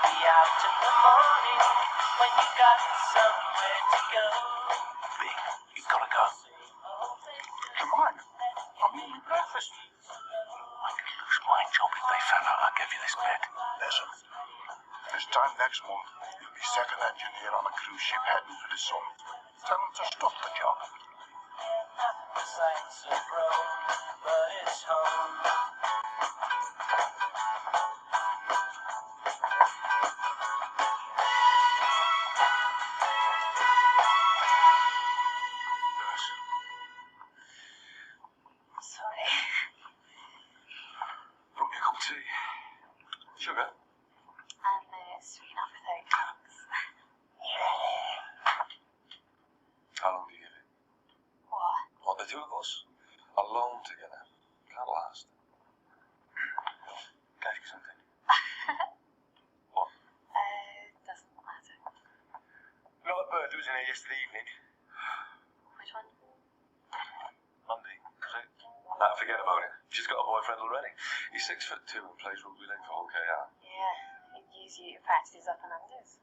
be out in the morning when you got somewhere to go. Big, you gotta go. Come on. I'm eating breakfast. I could lose my job if they found out I gave you this bed. Listen, this time next month, you'll be second engineer on a cruise ship heading for the sun. Tell them to stop the job. Sights are broke, but it's home. Sorry. Brought me a cup of tea. Sugar? Sweet enough, thanks. How long do you give it? What? What, the two of us? Alone together. Can't last. Can I ask you something? What? Doesn't matter. You know that bird that was in here yesterday evening? Which one? Monday. Nah, forget about it. She's got a boyfriend already. He's 6'2" and plays rugby league for Hull KR. Yeah, he'd use you to practice his up and unders.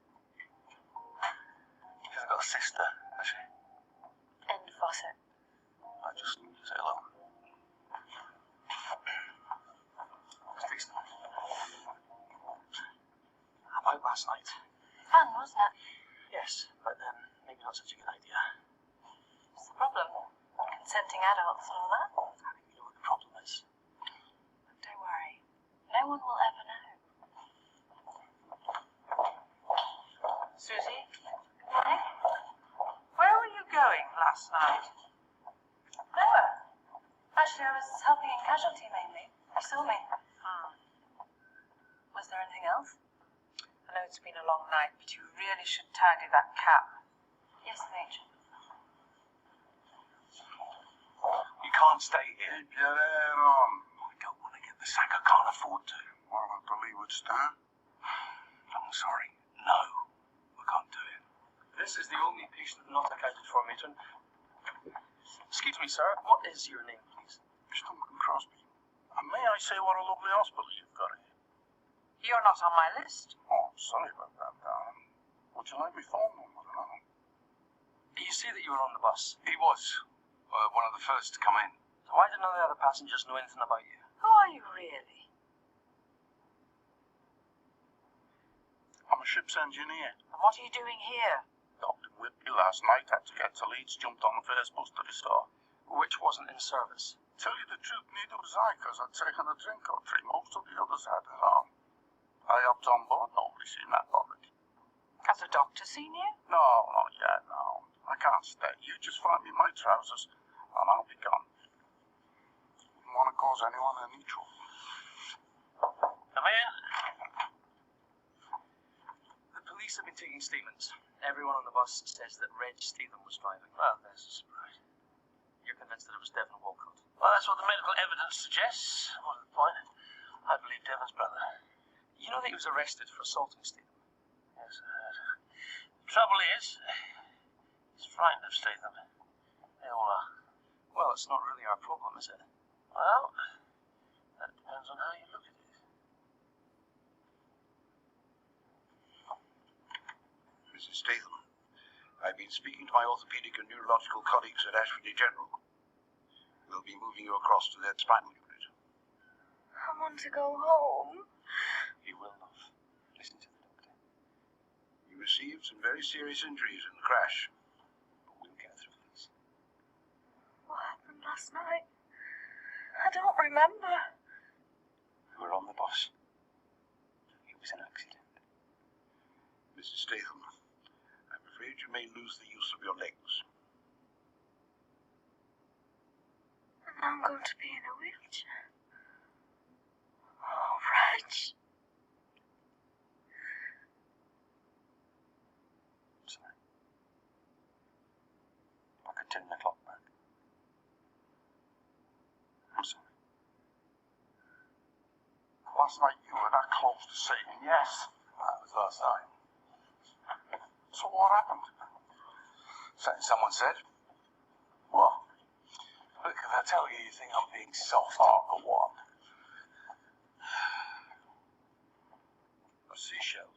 She hasn't got a sister, has she? And Fawcett. I just say hello. It's decent. How about last night? Fun, wasn't it? Yes, but maybe not such a good idea. What's the problem? Consenting adults and all that? I think you know what the problem is. Don't worry. No one will ever know. Susie, Good morning. where were you going last night? Nowhere. Actually, I was helping in casualty mainly. You saw me. Was there anything else? I know it's been a long night, but you really should tidy that cap. Yes, Mage. You can't stay here. Keep your hair on. I don't want to get the sack. I can't afford to. What about the leeward stand? I'm sorry. No, I can't do it. This is the only patient not accounted for, matron. Excuse me, sir. What is your name, please? Mr. Crosby. And may I say what a lovely hospital you've got here? You're not on my list. Oh, sorry about that, darling. Would you like my phone number? No? You say that you were on the bus. He was one of the first to come in. So why did none of the other passengers know anything about you? Who are you really? I'm a ship's engineer. And what are you doing here? Doctor Whitby last night had to get to Leeds, jumped on the first bus to the store. Which wasn't in service. Tell you the truth, neither was I, because I'd taken a drink or three. Most of the others had it on. I hopped on board, nobody seen that bothered. Has the doctor seen you? No, not yet, no. I can't stay. You just find me my trousers, and I'll be gone. Wouldn't want to cause anyone any trouble. Come in. The police have been taking statements. Everyone on the bus says that Reg Statham was driving. Well, there's a surprise. You're convinced that it was Devon Walcott? Well, that's what the medical evidence suggests. What's the point? I believe Devon's brother. You know that he was arrested for assaulting Statham? Yes, I heard. The trouble is, he's frightened of Statham. They all are. Well, it's not really our problem, is it? Well, that depends on how you look at it. Mrs. Statham, I've been speaking to my orthopedic and neurological colleagues at Ashford General. We'll be moving you across to their spinal unit. I want to go home. You will not. Listen to the doctor. You received some very serious injuries in the crash. But we'll get through this. What happened last night? I don't remember. We were on the bus. It was an accident. Mrs. Statham, I'm afraid you may lose the use of your legs. And I'm going to be in a wheelchair. Oh, Reg. Sorry. I could turn the clock back. I'm sorry. Last night you were that close to saying yes. That was last night. So what happened? Something someone said. What? Look, if I tell you, you think I'm being soft. Oh, go on. A seashell.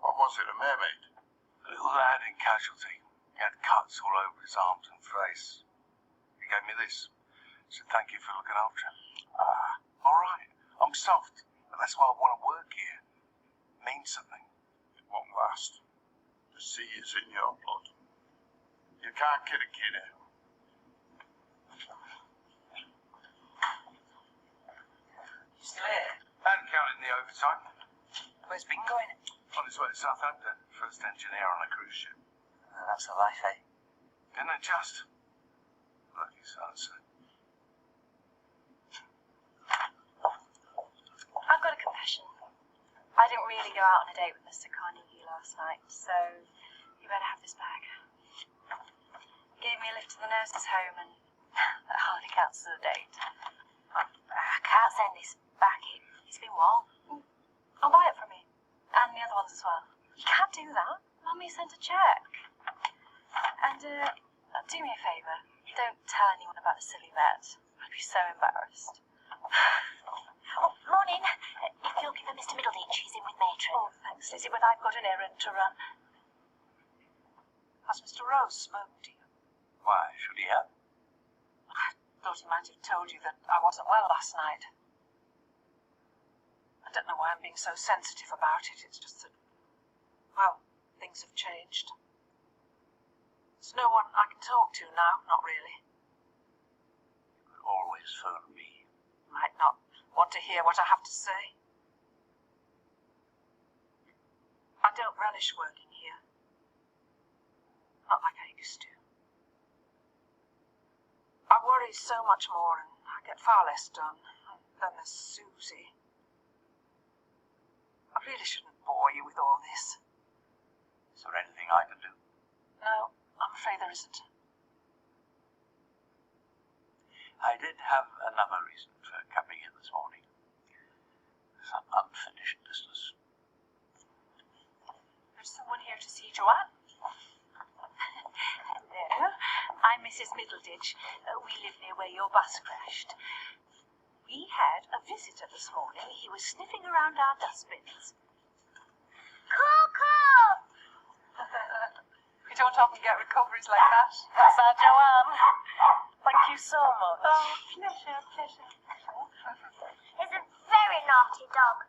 What was it, a mermaid? A little lad in casualty. He had cuts all over his arms and face. He gave me this. Said thank you for looking after him. All right. I'm soft, but that's why I want to work here. It means something. It won't last. The sea is in your blood. You can't kid a kid out. You still here? And counting the overtime. Where's Bing going? On his way to Southampton. First engineer on a cruise ship. That's the life, eh? Didn't it just? Lucky sunset. I've got a confession. I didn't really go out on a date with Mr. Carnegie last night, so you better have this bag. Gave me a lift to the nurse's home, and that hardly counts as a date. I can't send this back. It's been warm. I'll buy it from you. And the other ones as well. You can't do that. Mummy sent a cheque. And, do me a favour. Don't tell anyone about the silly bet. I'd be so embarrassed. Oh, morning. If you'll give her Mr. Middleditch, he's in with Matron. Oh, thanks, Lizzie, but I've got an errand to run. Has Mr. Rose spoken to you? Why, should he have? I thought he might have told you that I wasn't well last night. I don't know why I'm being so sensitive about it. It's just that, well, things have changed. There's no one I can talk to now, not really. You could always phone me. Might not want to hear what I have to say. I don't relish working here. Not like I used to. I worry so much more and I get far less done. And then there's Susie. I really shouldn't bore you with all this. Is there anything I can do? No, I'm afraid there isn't. I did have another reason for coming in this morning. Some unfinished business. There's someone here to see Joanne. Hello, I'm Mrs. Middleditch. We live near where your bus crashed. We had a visitor this morning. He was sniffing around our dustbins. Cuckoo! We don't often get recoveries like that. That's our Joanne. Thank you so much. Oh, pleasure. He's a very naughty dog.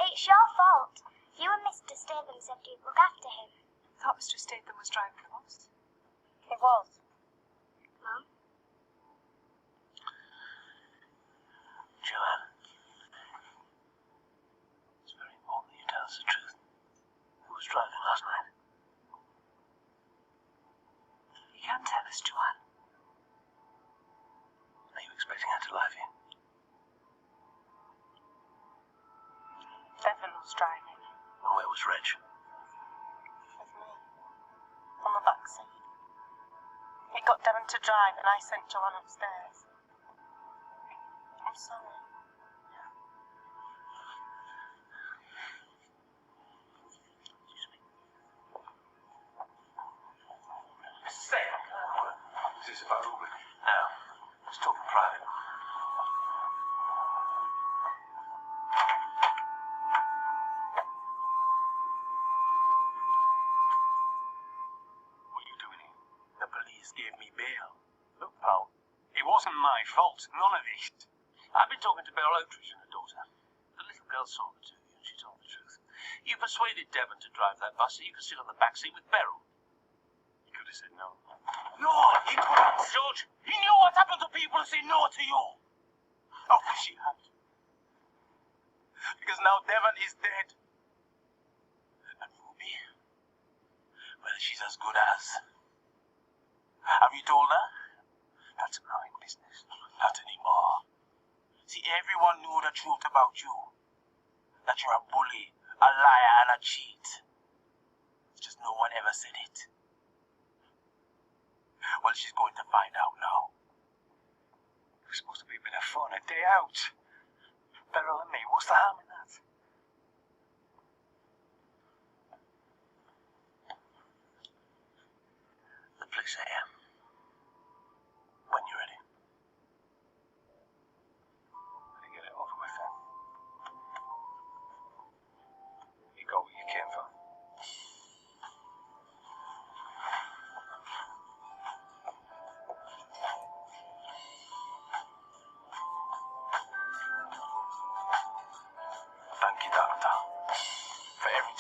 It's your fault. You and Mr. Statham said you'd look after him. I thought Mr. Statham was driving the bus. He was. Mum? Joanne, it's very important that you tell us the truth. Who was driving last night? You can tell us, Joanne. Are you expecting her to lie for you? Devon was driving. And where was Reg? With me. On the back seat. He got Devon to drive and I sent Joanne upstairs. I'm sorry. Excuse me. Is this about all? No. Let's talk in private. What are you doing here? The police gave me bail. Look, pal, it wasn't my fault. None of it. I've been talking to Beryl Outridge and her daughter. The little girl saw the two of you and she told the truth. You persuaded Devon to drive that bus so you could sit on the back seat with Beryl. He could have said no. No, he couldn't, George. He knew what happened to people who say no to you. I wish he had. Because now Devon is dead. And Ruby, well, she's as good as. Have you told her? That's my business. Not anymore. See, everyone knew the truth about you. That you're a bully, a liar, and a cheat. It's just no one ever said it. Well, she's going to find out now. It was supposed to be a bit of fun, a day out. Beryl and me, what's the harm in that? The police are here. When you're ready. And get it over with then. You got what you came for.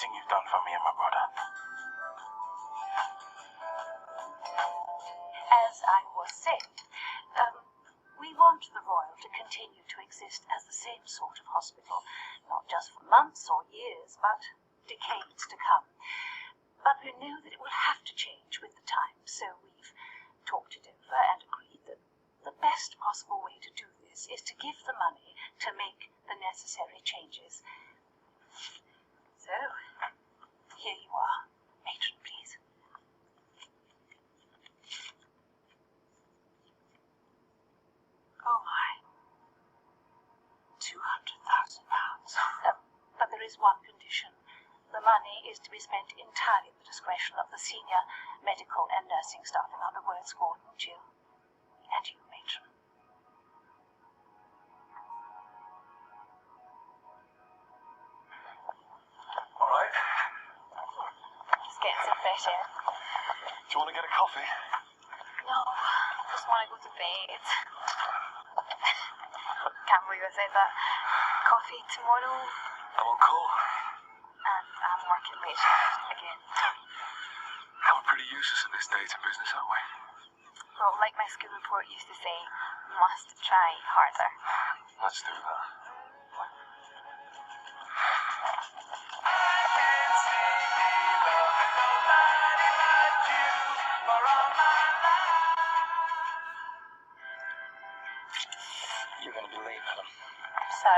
everything you've done for me and my brother. As I was saying, we want the Royal to continue to exist as the same sort of hospital, not just for months or years, but decades to come. But we know that it will have to change with the times, so we've talked it over and agreed that the best possible way to do this is to give the money to make the necessary changes. So, here you are. Matron, please. Oh my. £200,000. But there is one condition. The money is to be spent entirely at the discretion of the senior medical and nursing staff. In other words, Gordon, Jill, and you, Matron. All right. Just getting some fresh air. Do you want to get a coffee? No, just want to go to bed. Can't believe I said that. Coffee tomorrow, I'm on call. and I'm working late shift again. We're pretty useless at this stage in business, aren't we? Well, like my school report used to say, must try harder. Let's do that. You're going to be late, madam. So,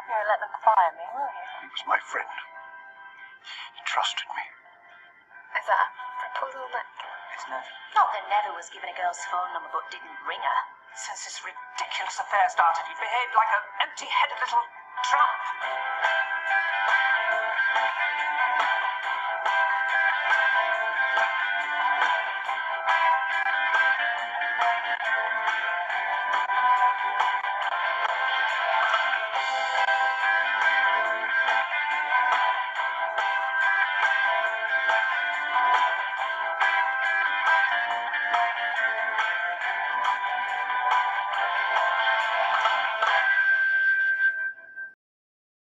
you'll let them fire me, will you? He was my friend. He trusted me. Is that a proposal that... It's never. Not that Never was given a girl's phone number but didn't ring her. Since this ridiculous affair started, you've behaved like an empty-headed little tramp.